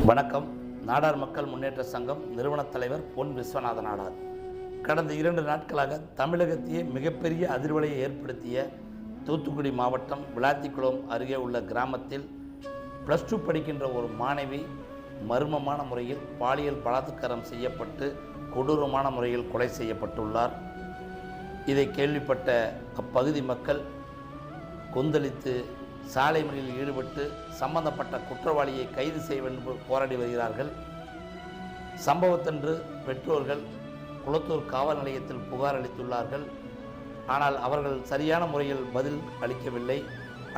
வணக்கம். நாடார் மக்கள் முன்னேற்ற சங்கம் நிறுவனத் தலைவர் பொன் விஸ்வநாத நாடார். கடந்த 2 நாட்களாக தமிழகத்தையே மிகப்பெரிய அதிர்வலையை ஏற்படுத்திய தூத்துக்குடி மாவட்டம் விளாத்திக்குளம் அருகே உள்ள கிராமத்தில் +2 படிக்கின்ற ஒரு மாணவி மர்மமான முறையில் பாலியல் பலாத்காரம் செய்யப்பட்டு கொடூரமான முறையில் கொலை செய்யப்பட்டுள்ளார். இதை கேள்விப்பட்ட அப்பகுதி மக்கள் கொந்தளித்து சாலை மறியலில் ஈடுபட்டு சம்பந்தப்பட்ட குற்றவாளியை கைது செய்ய வேண்டும் போராடி வருகிறார்கள். சம்பவத்தன்று பெற்றோர்கள் குளத்தூர் காவல் நிலையத்தில் புகார் அளித்துள்ளார்கள். ஆனால் அவர்கள் சரியான முறையில் பதில் அளிக்கவில்லை.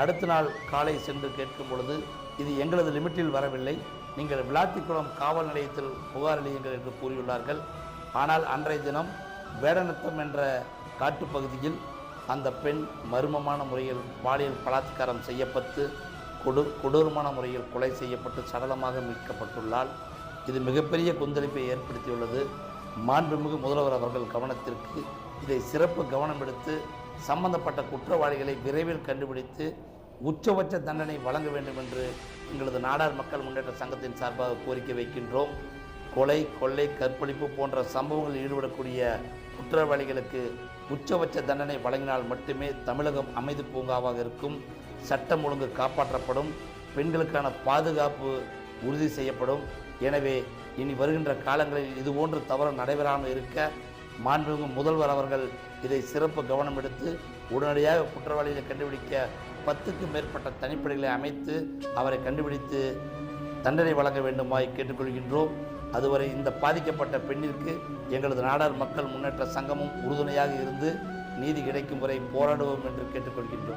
அடுத்த நாள் காலை சென்று கேட்கும் பொழுது இது எங்களது லிமிட்டில் வரவில்லை, நீங்கள் விளாத்திக்குளம் காவல் நிலையத்தில் புகார் அளியுங்கள் என்று கூறியுள்ளார்கள். ஆனால் அன்றைய தினம் வேடநத்தம் என்ற காட்டுப்பகுதியில் அந்த பெண் மர்மமான முறையில் பாலியல் பலாத்காரம் செய்யப்பட்டு கொடூரமான முறையில் கொலை செய்யப்பட்டு சடலமாக மீட்கப்பட்டுள்ளாள். இது மிகப்பெரிய கொந்தளிப்பை ஏற்படுத்தியுள்ளது. மாண்புமிகு முதல்வர் அவர்கள் கவனத்திற்கு இதை சிறப்பு கவனம் எடுத்து சம்பந்தப்பட்ட குற்றவாளிகளை விரைவில் கண்டுபிடித்து உச்சபட்ச தண்டனை வழங்க வேண்டும் என்று எங்களது நாடார் மக்கள் முன்னேற்ற சங்கத்தின் சார்பாக கோரிக்கை வைக்கின்றோம். கொலை, கொள்ளை, கற்பழிப்பு போன்ற சம்பவங்களில் ஈடுபடக்கூடிய குற்றவாளிகளுக்கு உச்சபட்ச தண்டனை வழங்கினால் மட்டுமே தமிழகம் அமைதி பூங்காவாக இருக்கும், சட்டம் ஒழுங்கு காப்பாற்றப்படும், பெண்களுக்கான பாதுகாப்பு உறுதி செய்யப்படும். எனவே இனி வருகின்ற காலங்களில் இதுபோன்று தவறு நடைபெறாமல் இருக்க மாண்புமிகு முதல்வர் அவர்கள் இதை சிறப்பு கவனம் எடுத்து உடனடியாக குற்றவாளிகளை கண்டுபிடிக்க 10க்கும் மேற்பட்ட தனிப்படைகளை அமைத்து அவரை கண்டுபிடித்து தண்டனை வழங்க வேண்டுமாய் கேட்டுக்கொள்கின்றோம். அதுவரை இந்த பாதிக்கப்பட்ட பெண்ணிற்கு எங்களது நாடார் மக்கள் முன்னேற்ற சங்கமும் உறுதுணையாக இருந்து நீதி கிடைக்கும் வரை போராடுவோம் என்று கேட்டுக்கொள்கின்றோம்.